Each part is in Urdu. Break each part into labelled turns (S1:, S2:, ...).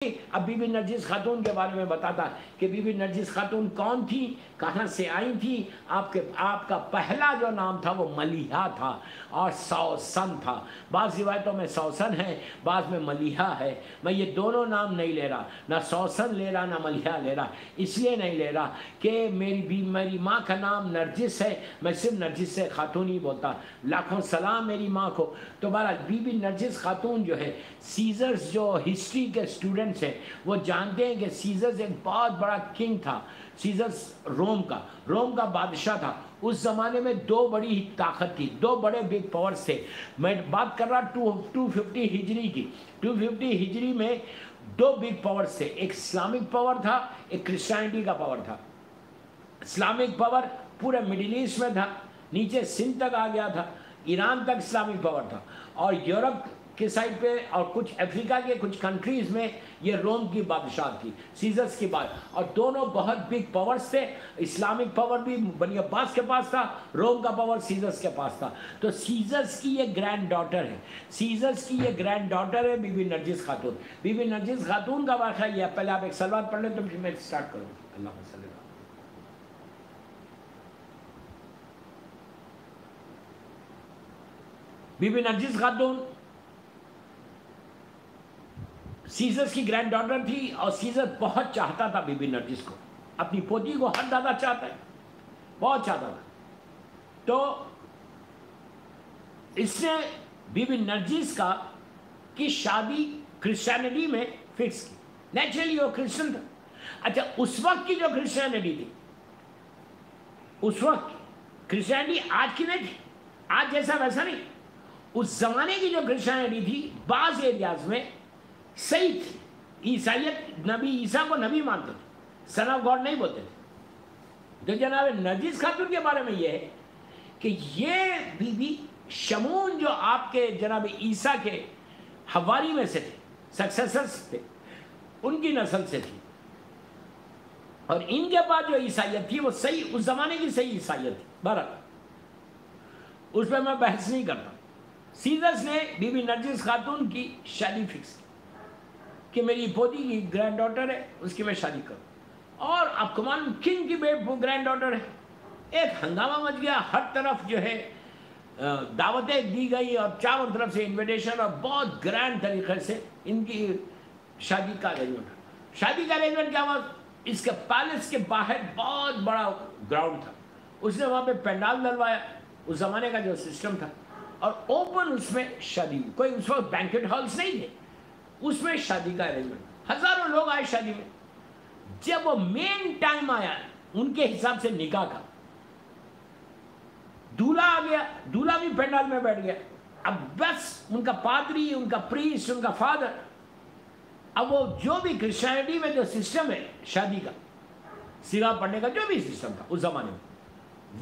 S1: اب بی بی نرجس خاتون کے بارے میں بتاتا کہ بی بی نرجس خاتون کون تھی، کہاں سے آئی تھی. آپ کا پہلا جو نام تھا وہ ملیحہ تھا اور سوسن تھا. بعض روایتوں میں سوسن ہے، بعض میں ملیحہ ہے. میں یہ دونوں نام نہیں لے رہا، نہ سوسن لے رہا نہ ملیحہ لے رہا. اس لیے نہیں لے رہا کہ میری ماں کا نام نرجس ہے، میں صرف نرجس سے خاتون ہی بولتا. لاکھوں سلام میری ماں کو. تو بہرحال بی بی نرجس خاتون جو ہے، سیزرز جو ہسٹری کے اسٹوڈنٹس ہیں وہ جانتے ہیں کہ سیزرز ایک بہت بڑا کنگ تھا. سیزرز روم کا بادشاہ تھا. اس زمانے میں دو بڑی طاقت تھی، دو بڑے بگ پاورز تھے. میں بات کر رہا 250 ہجری کی. 250 ہجری میں دو بگ پاورز تھے، ایک اسلامک پاور تھا، ایک کرسچینٹی کا پاور تھا. اسلامک پاور پورے مڈل ایسٹ میں تھا، نیچے سندھ تک آ گیا تھا، ایران تک اسلامک پاور تھا. اور یورپ کے سائڈ پہ اور کچھ افریقہ کے کچھ کنٹریز میں یہ روم کی بادشاہ تھی، سیزرز کی بات. اور دونوں بہت بگ پاورز تھے. اسلامک پاور بھی بنی عباس کے پاس تھا، روم کا پاور سیزرز کے پاس تھا. تو سیزرز کی یہ گرینڈ ڈاٹر ہے بی بی نرجس خاتون. بی بی نرجس خاتون کا واقعہ یہ، پہلے آپ ایک سلوات پڑھ لیں تو پھر میں سٹارٹ کروں. اللہ صلی اللہ. بی بی نرجس خاتون سیزرز کی گرینڈ ڈاٹر تھی اور سیزر بہت چاہتا تھا بی بی نرجس کو، اپنی پوتی کو ہر دادا چاہتا ہے، بہت چاہتا تھا. تو اس نے بی بی نرجس کی شادی کرسچینٹی میں فکس کی. نیچرلی وہ کرسچن تھا. اچھا، اس وقت کی جو کرسچینٹی تھی، اس وقت کرسچینٹی آج کی نہیں تھی، آج جیسا ویسا نہیں. اس زمانے کی جو کرسچینٹی تھی بعض ایریاز میں صحیح تھی. عیسائیت نبی عیسیٰ کو نبی مانتے تھے، سن آف گاڈ نہیں بولتے تھے. تو جناب نرجس خاتون کے بارے میں یہ ہے کہ یہ بی بی شمون جو آپ کے جناب عیسیٰ کے حواری میں سے تھے، سکسیسرز تھے، ان کی نسل سے تھی. اور ان کے بعد جو عیسائیت تھی وہ صحیح، اس زمانے کی صحیح عیسائیت تھی. بہرحال اس پہ میں بحث نہیں کرتا. سیزرز نے بی بی نرجس خاتون کی شادی فکس کی کہ میری پوتی کی گرینڈ ڈاٹر ہے، اس کی میں شادی کروں. اور اب کمان کنگ کی گرینڈ ڈاٹر ہے. ایک ہنگامہ مچ گیا، ہر طرف جو ہے دعوتیں دی گئی اور چاروں طرف سے انویٹیشن، اور بہت گرینڈ طریقے سے ان کی شادی کا ارینجمنٹ. شادی کا ارینجمنٹ کیا ہوا؟ اس کے پیلس کے باہر بہت بڑا گراؤنڈ تھا، اس نے وہاں پہ پینڈال ڈلوایا، اس زمانے کا جو سسٹم تھا، اور اوپن اس میں شادی ہوئی. کوئی اس وقت بینکٹ ہالس نہیں تھے، اس میں شادی کا ارینجمنٹ. ہزاروں لوگ آئے شادی میں. جب وہ مین ٹائم آیا ان کے حساب سے نکاح کا، دولہا آ گیا، دولہا بھی پینڈال میں بیٹھ گیا. اب بس ان کا پادری، ان کا پریسٹ، ان کا فادر، اب وہ جو بھی کرسچینٹی میں جو سسٹم ہے شادی کا، سیرا پڑھنے کا جو بھی سسٹم تھا اس زمانے میں،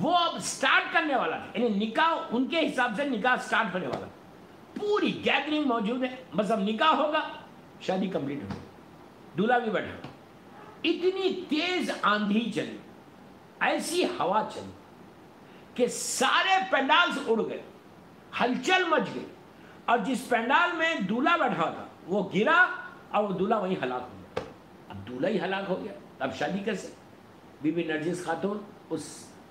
S1: وہ اب سٹارٹ کرنے والا تھا. یعنی نکاح ان کے حساب سے نکاح سٹارٹ ہونے والا. پوری گیدرنگ موجود ہے، بس اب نکاح ہوگا، شادی کمپلیٹ ہوگی، دولہا بھی بیٹھا. اتنی تیز آندھی چلی، ایسی ہوا چلی کہ سارے پینڈالز اڑ گئے، ہلچل مچ گئی. اور جس پینڈال میں دولہا بیٹھا تھا وہ گرا اور وہ دولہا وہیں ہلاک ہو گیا. اب دولہا ہی ہلاک ہو گیا، اب شادی کیسے؟ بی بی نرجس خاتون اس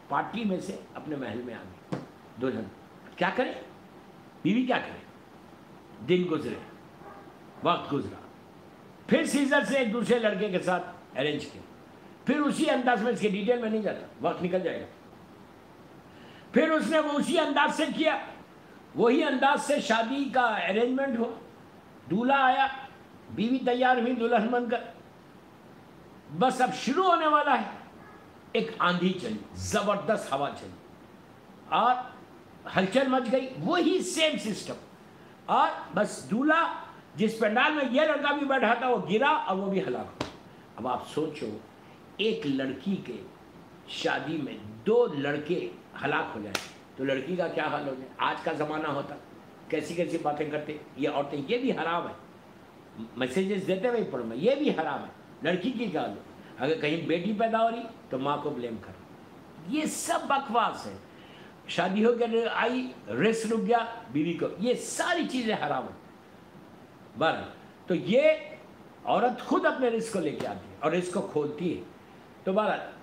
S1: پارٹی میں سے اپنے محل میں آ گئی دلہن. کیا کرے بیوی، کیا کرے؟ دن گزرے، وقت گزرا، پھر سیزر سے ایک دوسرے لڑکے کے ساتھ ارینج کیا. پھر اسی انداز میں، اس کے ڈیٹیل میں نہیں جاتا، وقت نکل جائے گا. پھر اس نے وہ اسی انداز سے کیا، وہی انداز سے شادی کا ارینجمنٹ ہو. دولہا آیا، بیوی تیار ہوئی دلہن بن کر. بس اب شروع ہونے والا ہے. ایک آندھی چلی، زبردست ہوا چلی اور ہلچل مچ گئی. وہی سیم سسٹم. اور بس دولہا جس پنڈال میں یہ لڑکا بھی بیٹھا تھا وہ گرا اور وہ بھی ہلاک ہوا. اب آپ سوچو، ایک لڑکی کے شادی میں دو لڑکے ہلاک ہو جائیں تو لڑکی کا کیا حال ہو جائے؟ آج کا زمانہ ہوتا کیسی کیسی باتیں کرتے یہ عورتیں. یہ بھی حرام ہے، میسیجز دیتے ہوئے پڑھوں میں، یہ بھی حرام ہے. لڑکی کی کیا حال ہو؟ اگر کہیں بیٹی پیدا ہو رہی تو ماں کو بلیم کر. یہ سب بکواس ہے. شادی ہو کر آئی، ریس رک گیا بیوی کو، یہ ساری چیزیں حرام ہیں. بہرحال تو یہ عورت خود اپنے رزق کو لے کے آتی ہے اور رزق کو کھولتی ہے. تو بہرحال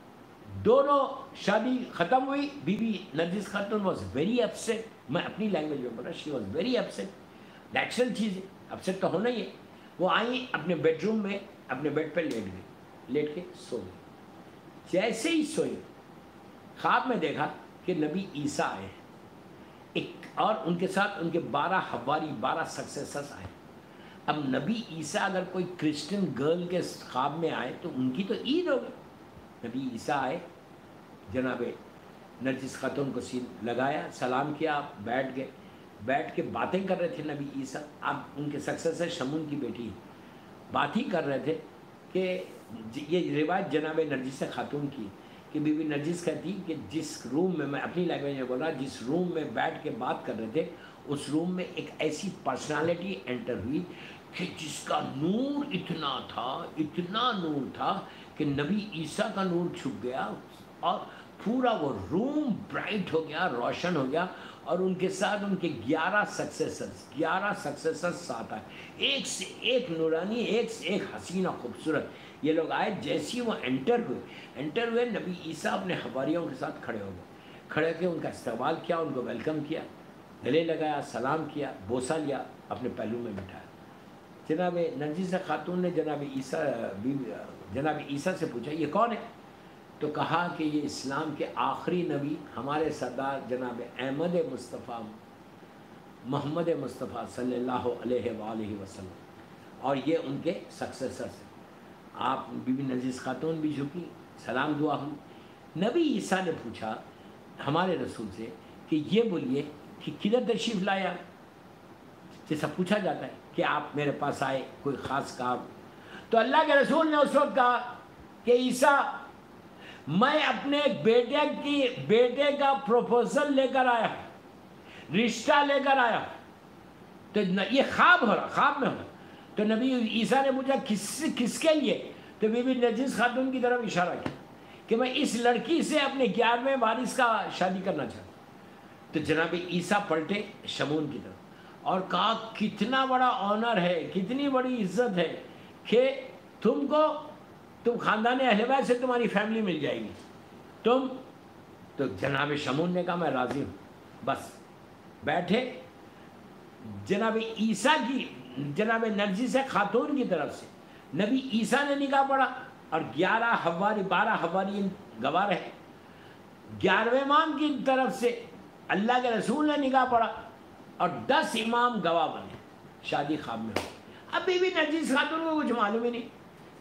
S1: دونوں شادی ختم ہوئی. بی بی نرجس خاتون واز ویری اپسیٹ. میں اپنی لینگویج میں بولا, she was very upset. Natural چیز ہے, اپسیٹ تو ہونا ہی ہے. وہ آئیں اپنے بیڈ روم میں, اپنے بیڈ پہ لیٹ گئی, لیٹ کے سو گئی. جیسے ہی سوئی خواب میں دیکھا کہ نبی عیسیٰ آئے ایک, اور ان کے ساتھ ان کے 12 حواری, 12 سکسیسرز آئے. اب نبی عیسیٰ اگر کوئی کرسچن گرل کے خواب میں آئے تو ان کی تو عید ہوگی. نبی عیسیٰ آئے, جناب نرجس خاتون کو سین لگایا, سلام کیا, بیٹھ گئے. بیٹھ کے باتیں کر رہے تھے نبی عیسیٰ. اب ان کے سکسیسر شمون کی بیٹی بات ہی کر رہے تھے کہ یہ روایت جناب نرجس خاتون کی کہ بی بی نرجس کہتی کہ جس روم میں اپنی لینگویج میں بول رہا, جس روم میں بیٹھ کے بات کر رہے تھے اس روم میں ایک ایسی پرسنالٹی انٹر ہوئی کہ جس کا نور اتنا تھا, اتنا نور تھا کہ نبی عیسیٰ کا نور چھپ گیا اور پورا وہ روم برائٹ ہو گیا, روشن ہو گیا. اور ان کے ساتھ ان کے 11 سکسیسرز ساتھ آئے, ایک سے ایک نورانی, ایک سے ایک حسین و خوبصورت. یہ لوگ آئے, جیسی وہ انٹر ہوئے نبی عیسیٰ اپنے حواریوں کے ساتھ کھڑے ہو گئے. کھڑے ہو کے ان کا استقبال کیا, ان کو ویلکم کیا, گلے لگایا, سلام کیا, بوسہ لیا, اپنے پہلو میں بٹھایا. جناب نرجس خاتون نے جناب عیسیٰ سے پوچھا یہ کون ہے؟ تو کہا کہ یہ اسلام کے آخری نبی ہمارے سردار جناب احمد مصطفیٰ محمد مصطفیٰ صلی اللہ علیہ وآلہ وسلم, اور یہ ان کے سکسیسرز ہیں. آپ بی بی نرجس خاتون بھی جھکی, سلام دعا ہوئی. نبی عیسیٰ نے پوچھا ہمارے رسول سے کہ یہ بولیے کہ کدھر تشریف لایا, جیسا پوچھا جاتا ہے کہ آپ میرے پاس آئے کوئی خاص کام. تو اللہ کے رسول نے اس وقت کہا کہ عیسیٰ میں اپنے بیٹے کا پروپوزل لے کر آیا, رشتہ لے کر آیا. تو یہ خواب ہو رہا, خواب میں ہو رہا. تو نبی عیسیٰ نے پوچھا کس کے لیے؟ تو بی بی نرجس خاتون کی طرف اشارہ کیا کہ میں اس لڑکی سے اپنے 11ویں وارث کا شادی کرنا چاہتا ہوں. تو جناب عیسیٰ پلٹے شمون کی طرف اور کہا کتنا بڑا آنر ہے, کتنی بڑی عزت ہے کہ تم خاندان اہل بیت سے تمہاری فیملی مل جائے گی. تو جناب شمون نے کہا میں راضی ہوں. بس بیٹھے. جناب عیسیٰ کی, جناب نرجس خاتون کی طرف سے نبی عیسیٰ نے نکاح پڑھا اور 12 حواری گواہ رہے. 11ویں امام کی طرف سے اللہ کے رسول نے نکاح پڑھا اور 10 امام گواہ بنے. شادی خواب میں ہو. اب بی بی نرجس خاتون کو کچھ معلوم ہی نہیں.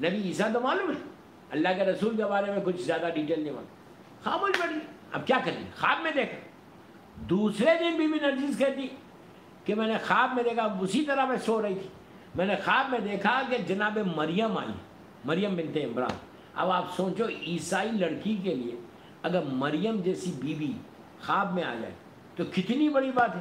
S1: نبی عیسیٰ تو معلوم ہے, اللہ کے رسول کے بارے میں کچھ زیادہ ڈیٹیل نہیں معلوم. خاموش بیٹھی. اب کیا کریں, خواب میں دیکھا. دوسرے دن بی بی نرجس کہتی کہ میں نے خواب میں دیکھا, اسی طرح میں سو رہی تھی, میں نے خواب میں دیکھا کہ جناب مریم آئی, مریم بنت عمران. اب آپ سوچو عیسائی لڑکی کے لیے اگر مریم جیسی بیوی خواب میں آ جائے تو کتنی بڑی بات ہے.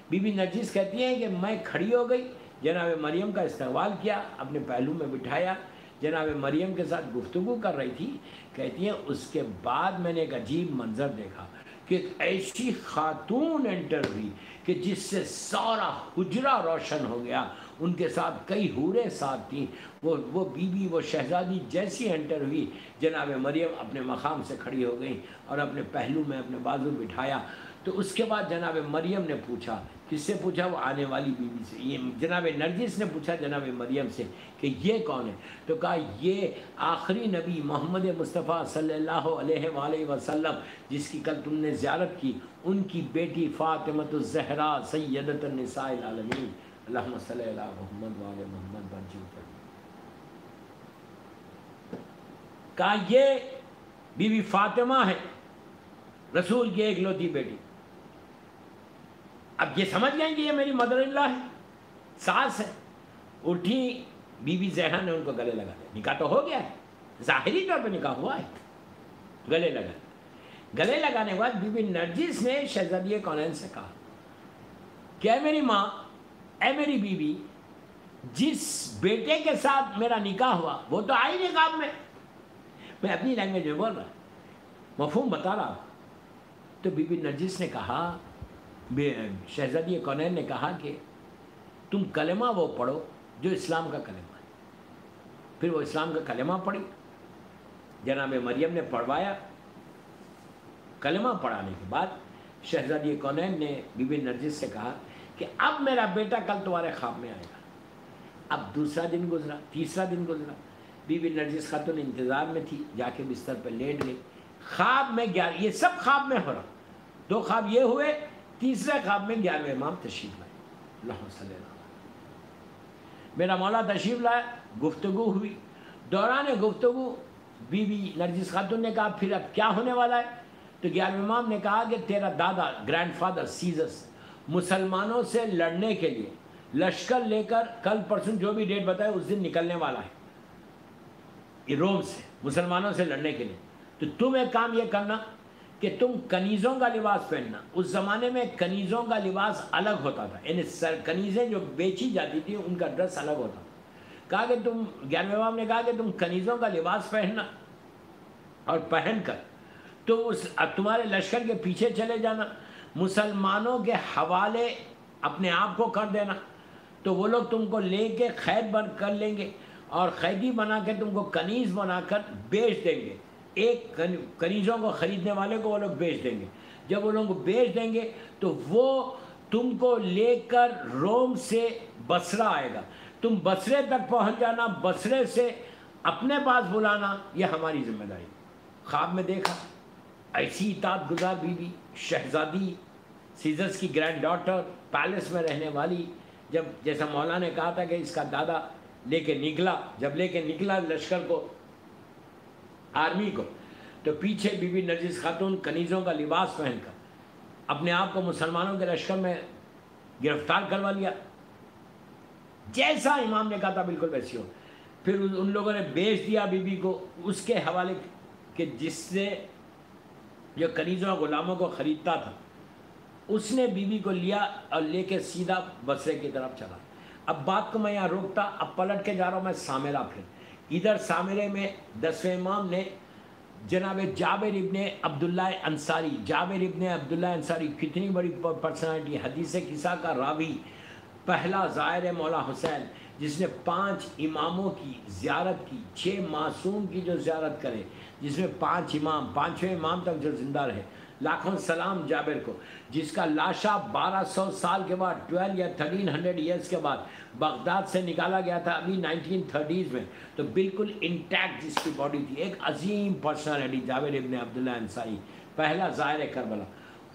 S1: بی بی نرجس کہتی ہیں کہ میں کھڑی ہو گئی, جناب مریم کا استقبال کیا, اپنے پہلو میں بٹھایا, جناب مریم کے ساتھ گفتگو کر رہی تھی. کہتی ہیں اس کے بعد میں نے ایک عجیب منظر دیکھا کہ ایک ایسی خاتون انٹر ہوئی کہ جس سے سارا حجرہ روشن ہو گیا. ان کے ساتھ کئی حوریں ساتھ تھیں. وہ بیوی, وہ شہزادی جیسی انٹر ہوئی, جناب مریم اپنے مقام سے کھڑی ہو گئی اور اپنے پہلو میں اپنے بازو بٹھایا. تو اس کے بعد جناب مریم نے پوچھا, کس سے پوچھا؟ وہ آنے والی بیوی سے. یہ جناب نرجس نے پوچھا جناب مریم سے کہ یہ کون ہے؟ تو کہا یہ آخری نبی محمد مصطفیٰ صلی اللہ علیہ وآلہ وسلم جس کی کل تم نے زیارت کی, ان کی بیٹی فاطمۃ الزہرا سیدۃ النساء العالمین. اللہم صلی علی محمد وآل محمد برجو کر. کہا یہ بی بی فاطمہ ہے, رسول کی ایک لوتی بیٹی. اب یہ سمجھ گئے کہ یہ میری مدر اللہ ہے, ساس ہے. اٹھی بی بی زہرا نے ان کو گلے لگا دیا. نکاح تو ہو گیا ہے, ظاہری طور پہ نکاح ہوا ہے. گلے لگا, گلے لگانے کے بعد بی بی نرجس نے شہزادی کونین سے کہا کہ اے میری ماں, اے میری بیوی, جس بیٹے کے ساتھ میرا نکاح ہوا وہ تو آئی نہیں خواب میں. میں اپنی لینگویج میں بول رہا, مفہوم بتا رہا. تو بی بی نرجس نے کہا, شہزادی کونین نے کہا کہ تم کلمہ وہ پڑھو جو اسلام کا کلمہ ہے. پھر وہ اسلام کا کلمہ پڑھی، جناب مریم نے پڑھوایا۔ کلمہ پڑھانے کے بعد شہزادی کونین نے بی بی نرجس سے کہا کہ اب میرا بیٹا کل تمہارے خواب میں آئے گا۔ اب دوسرا دن گزرا، تیسرا دن گزرا، بی بی نرجس خاتون انتظار میں تھی، جا کے بستر پہ لیٹ گئی۔ خواب میں یہ سب خواب میں ہو رہا، 2 خواب یہ ہوئے، تیسرے خواب میں 11ویں امام تشریف لائے۔ اللہم صلی اللہ علیہ وسلم۔ میرا مولا تشریف لائے، گفتگو ہوئی۔ دوران گفتگو بی بی نرجس خاتون نے کہا پھر اب کیا ہونے والا ہے؟ تو 11ویں امام نے کہا کہ تیرا دادا گرینڈ فادر سیزس مسلمانوں سے لڑنے کے لیے لشکر لے کر کل پرسوں جو بھی ڈیٹ بتائے اس دن نکلنے والا ہے روم سے، مسلمانوں سے لڑنے کے لیے۔ تو تم ایک کام یہ کرنا کہ تم کنیزوں کا لباس پہننا۔ اس زمانے میں کنیزوں کا لباس الگ ہوتا تھا، یعنی کنیزیں جو بیچی جاتی تھی ان کا ڈریس الگ ہوتا تھا۔ کہا کہ تم 11ویں امام نے کہا کہ تم کنیزوں کا لباس پہننا اور پہن کر تو تمہارے لشکر کے پیچھے چلے جانا، مسلمانوں کے حوالے اپنے آپ کو کر دینا، تو وہ لوگ تم کو لے کے قید بند کر لیں گے اور قیدی بنا کے تم کو کنیز بنا کر بیچ دیں گے۔ ایک کنیزوں کو خریدنے والے کو وہ لوگ بیچ دیں گے۔ جب وہ لوگ بیچ دیں گے تو وہ تم کو لے کر روم سے بصرہ آئے گا، تم بصرے تک پہنچ جانا، بصرے سے اپنے پاس بلانا، یہ ہماری ذمہ داری۔ خواب میں دیکھا ایسی اطاعت گزار بی بی، شہزادی سیزرس کی گرینڈ ڈاٹر، پیلس میں رہنے والی، جب جیسا مولا نے کہا تھا کہ اس کا دادا لے کے نکلا، جب لے کے نکلا لشکر کو، آرمی کو، تو پیچھے بی بی نرجس خاتون کنیزوں کا لباس پہن کر اپنے آپ کو مسلمانوں کے لشکر میں گرفتار کروا لیا۔ جیسا امام نے کہا تھا بالکل ویسی ہو۔ پھر ان لوگوں نے بیچ دیا بی بی کو اس کے حوالے کہ جس سے جو کنیزوں غلاموں کو خریدتا تھا، اس نے بی بی کو لیا اور لے کے سیدھا بصرے کی طرف چلا۔ اب بات کو میں یہاں روکتا، اب پلٹ کے جا رہا ہوں میں سامرہ۔ پھر ادھر سامرے میں 10ویں امام نے جناب جابر ابن عبداللہ انصاری، جابر ابن عبداللہ انصاری کتنی بڑی پرسنالٹی، حدیث قصہ کا راوی، پہلا زائر مولا حسین جس نے 5 اماموں کی زیارت کی، 6 معصوم کی جو زیارت کرے، جس میں 5 امام، 5ویں امام تک جو زندہ رہے، لاکھوں سلام جابر کو، جس کا لاشا 1200 سال کے بعد 12 یا 1300 ایئرس کے بعد بغداد سے نکالا گیا تھا ابھی 1930s میں، تو بالکل انٹیکٹ جس کی باڈی تھی۔ ایک عظیم پرسنالٹی جابر ابن عبداللہ انصاری، پہلا زائر کربلا۔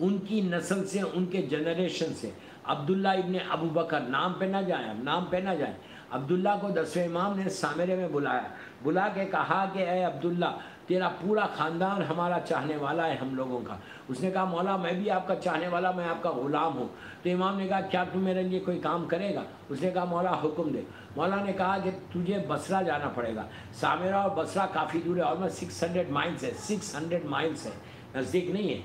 S1: ان کی نسل سے، ان کے جنریشن سے عبداللہ ابن ابو بکر، نام پہ نہ جائیں، نام پہ نہ جائیں، عبداللہ کو 10ویں امام نے سامرے میں بلایا، بلا کے کہا کہ اے عبداللہ تیرا پورا خاندان ہمارا چاہنے والا ہے ہم لوگوں کا۔ اس نے کہا مولا میں بھی آپ کا چاہنے والا، میں آپ کا غلام ہوں۔ تو امام نے کہا کیا تم میرے لیے کوئی کام کرے گا؟ اس نے کہا مولا حکم دے۔ مولا نے کہا کہ تجھے بصرہ جانا پڑے گا۔ سامرہ اور بصرہ کافی دور ہے، آلموسٹ 600 مائلس ہے، 600 مائلس ہے، نزدیک نہیں ہے۔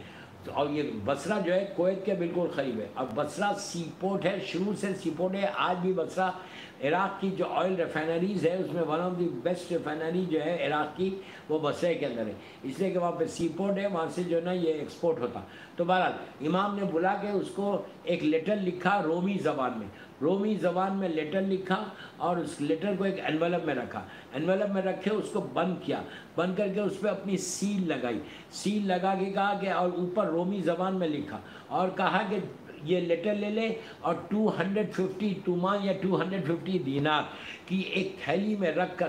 S1: اور یہ بصرہ جو ہے کویت کے بالکل قریب ہے، اور بصرہ سی پورٹ ہے، شروع سے سی پورٹ ہے۔ آج بھی بصرہ عراق کی جو آئل ریفائنریز ہے اس میں one of the best refinery جو ہے عراق کی، وہ بصرے کے اندر ہے، اس لیے کہ وہاں پہ سی پورٹ ہے، وہاں سے جو ہے نا یہ ایکسپورٹ ہوتا۔ تو بہرحال امام نے بلا کے اس کو ایک لیٹر لکھا رومی زبان میں، رومی زبان میں لیٹر لکھا اور اس لیٹر کو ایک انویلپ میں رکھا، انویلپ میں رکھے اس کو بند کیا، بند کر کے اس پہ اپنی سیل لگائی، سیل لگا کے کہا کہ اور اوپر رومی زبان میں لکھا اور کہا کہ یہ لیٹر لے لے اور 250 تومان یا 250 دینار کی ایک تھیلی میں رکھ کر،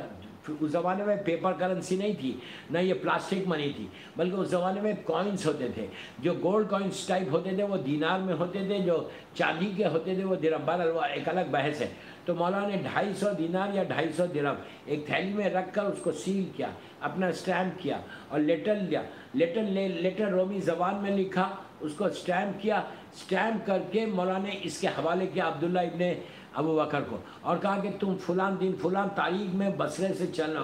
S1: اس زمانے میں پیپر کرنسی نہیں تھی، نہ یہ پلاسٹک منی تھی، بلکہ اس زمانے میں کوائنس ہوتے تھے، جو گولڈ کوائنس ٹائپ ہوتے تھے وہ دینار میں ہوتے تھے، جو چاندی کے ہوتے تھے وہ درہم، بہرحال ایک الگ بحث ہے۔ تو مولا نے 250 دینار یا 250 درہم ایک تھیلی میں رکھ کر اس کو سیل کیا، اپنا اسٹیمپ کیا اور لیٹر لیا، لیٹر رومی زبان میں لکھا، اس کو اسٹیمپ کیا، اسٹیمپ کر کے مولا نے اس کے حوالے کیا عبداللہ ابن ابو بکر کو، اور کہا کہ تم فلاں دن فلاں تاریخ میں بصرے سے چلنا،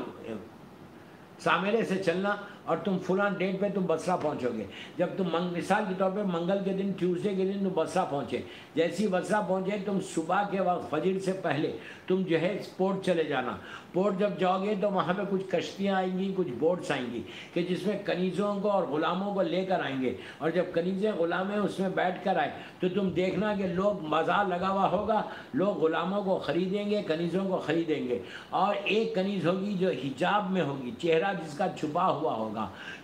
S1: سامرے سے چلنا اور تم فلاں ڈیٹ پہ تم بصرہ پہنچو گے. جب تم مثال کے طور پہ منگل کے دن ٹیوزڈے کے دن تم بصرہ پہنچے, جیسی بصرہ پہنچے تم صبح کے وقت فجر سے پہلے تم جو ہے پورٹ چلے جانا. پورٹ جب جاؤ گے تو وہاں پہ کچھ کشتیاں آئیں گی, کچھ بوٹس آئیں گی کہ جس میں کنیزوں کو اور غلاموں کو لے کر آئیں گے. اور جب کنیزیں غلامیں اس میں بیٹھ کر آئے تو تم دیکھنا کہ لوگ بازار لگا ہوا ہوگا, لوگ غلاموں کو خریدیں گے, کنیزوں کو خریدیں گے. اور ایک کنیز ہوگی جو حجاب میں ہوگی, چہرہ جس کا چھپا ہوا ہوگا.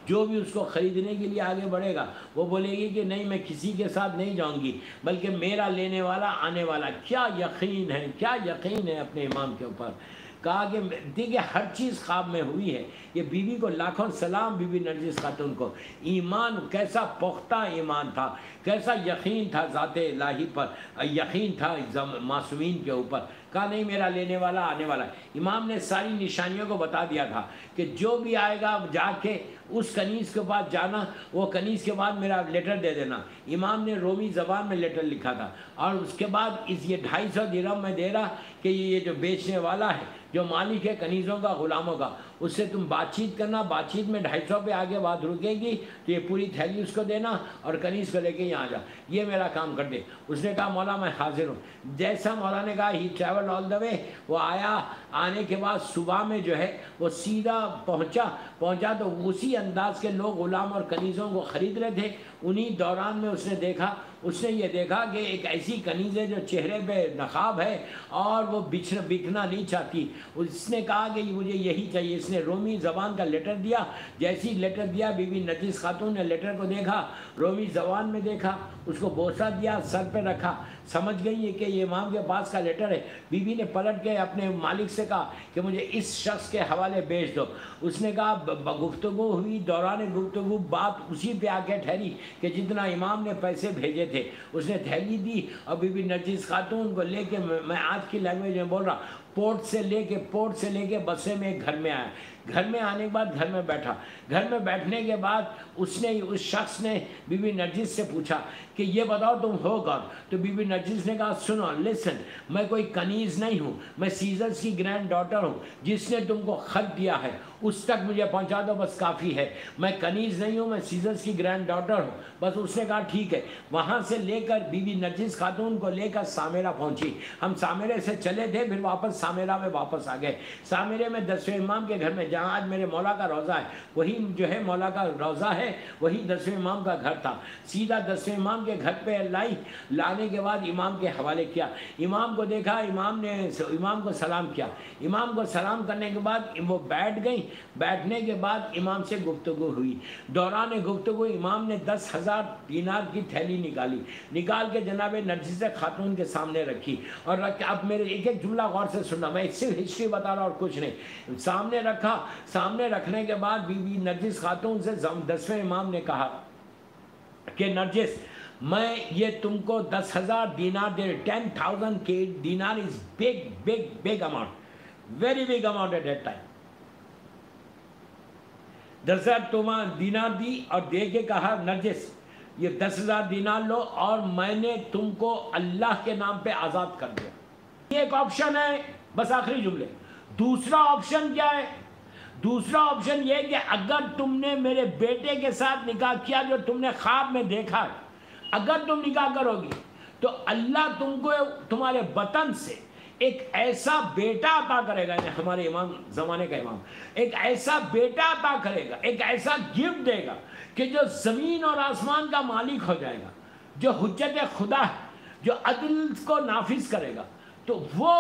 S1: جو بھی اس کو خریدنے کے لیے آگے بڑھے گا وہ بولے گی کہ نہیں میں کسی کے ساتھ نہیں جاؤں گی بلکہ میرا لینے والا آنے والا. کیا یقین ہے, کیا یقین ہے اپنے امام کے اوپر. کہا کہ دیکھیے ہر چیز خواب میں ہوئی ہے. یہ بیوی کو لاکھوں سلام, بی بی نرجس خاتون کو. ایمان کیسا پختہ ایمان تھا, کیسا یقین تھا ذات الہی پر, یقین تھا معصومین کے اوپر. کہا نہیں میرا لینے والا آنے والا. امام نے ساری نشانیوں کو بتا دیا تھا کہ جو بھی آئے گا جا کے اس کنیز کے پاس جانا, وہ کنیز کے بعد میرا لیٹر دے دینا. امام نے رومی زبان میں لیٹر لکھا تھا اور اس کے بعد یہ 250 درہم میں دے رہا کہ یہ جو بیچنے والا ہے, جو مالک ہے کنیزوں کا غلاموں کا, اس سے تم بات چیت کرنا. بات چیت میں 250 پہ آگے بات رکے گی تو یہ پوری تھیلی اس کو دینا اور کنیز کو لے کے یہاں جا, یہ میرا کام کر دے. اس نے کہا مولا میں حاضر ہوں. جیسا مولا نے کہا ہی ٹریول آل دا وے. وہ آیا, آنے کے بعد صبح میں جو ہے وہ سیدھا پہنچا تو اسی انداز کے لوگ غلام اور کنیزوں کو خرید رہے تھے. انہی دوران میں اس نے یہ دیکھا کہ ایک ایسی کنیز ہے جو چہرے پہ نقاب ہے اور وہ بکنا نہیں چاہتی. اس نے کہا کہ مجھے یہی چاہیے. اس نے رومی زبان کا لیٹر دیا. جیسی لیٹر دیا بی بی نرجس خاتون نے لیٹر کو دیکھا, رومی زبان میں دیکھا, اس کو بوسہ دیا, سر پہ رکھا. سمجھ گئی ہے کہ یہ امام کے پاس کا لیٹر ہے. بی بی نے پلٹ کے اپنے مالک سے کہا کہ مجھے اس شخص کے حوالے بھیج دو. اس نے کہا گفتگو ہوئی, دوران گفتگو بات اسی پہ آ کے ٹھہری کہ جتنا امام نے پیسے بھیجے تھے. اس نے تھیلی دی اور بی بی نرجس خاتون کو لے کے, میں آج کی لینگویج میں بول رہا, پورٹ سے لے کے بسے میں ایک گھر میں آیا. گھر میں آنے کے بعد گھر میں بیٹھا. گھر میں بیٹھنے کے بعد اس شخص نے بی بی نرجس سے پوچھا کہ یہ بتاؤ تم ہو کون. تو بی بی نرجس نے کہا سنو, لسن, میں کوئی کنیز نہیں ہوں, میں سیزرز کی گرینڈ ڈاٹر ہوں. جس نے تم کو خط دیا ہے اس تک مجھے پہنچا دو بس کافی ہے. میں کنیز نہیں ہوں, میں سیزرز کی گرینڈ ڈاٹر ہوں بس. اس نے کہا ٹھیک ہے. وہاں سے لے کر بی بی نرجس خاتون کو لے کر سامرہ پہنچی. ہم سامرے سے چلے تھے, پھر واپس سامرہ میں واپس آ گئے. سامرے میں 10ویں امام کے گھر میں, جہاں آج میرے مولا کا روضہ ہے, وہی جو ہے مولا کا روضہ ہے, وہی 10ویں امام کا گھر تھا. سیدھا 10ویں امام کے گھر پہ لانے کے بعد امام کے حوالے کیا. امام کو دیکھا, امام نے امام کو سلام کیا. امام کو سلام کرنے کے بعد وہ بیٹھ گئیں. بیٹھنے کے بعد امام سے گفتگو ہوئی. دوران گفتگو امام نے 10,000 دینار کی تھیلی نکال کے جناب نرجس خاتون کے سامنے رکھی. اور اب میرے ایک جملہ غور سے سننا, میں صرف ہسٹری بتا رہا اور کچھ نہیں. سامنے رکھا. سامنے رکھنے کے بعد بی بی نرجس خاتون سے 10ویں امام نے کہا کہ نرجس, میں یہ تم کو 10,000 دینار دے. 10,000 کے دینار از big amount, very big amount at that time. 10,000 دینار دی اور دے کے کہا نرجس یہ 10,000 دینار لو اور میں نے تم کو اللہ کے نام پہ آزاد کر دیا. یہ ایک آپشن ہے. بس آخری جملے. دوسرا آپشن کیا ہے؟ دوسرا آپشن یہ کہ اگر تم نے میرے بیٹے کے ساتھ نکاح کیا جو تم نے خواب میں دیکھا, اگر تم نکاح کرو گی تو اللہ تم کو تمہارے وطن سے ایک ایسا بیٹا عطا کرے گا. ہمارے امام زمانے کا امام ایک ایسا بیٹا عطا کرے گا, ایک ایسا گفٹ دے گا کہ جو زمین اور آسمان کا مالک ہو جائے گا, جو حجت خدا ہے, جو عدل کو نافذ کرے گا. تو وہ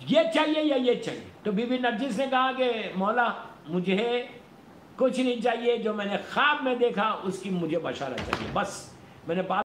S1: یہ چاہیے یا یہ چاہیے. تو بی بی نرجس نے کہا کہ مولا مجھے کچھ نہیں چاہیے, جو میں نے خواب میں دیکھا اس کی مجھے بشارت چاہیے. بس میں نے بات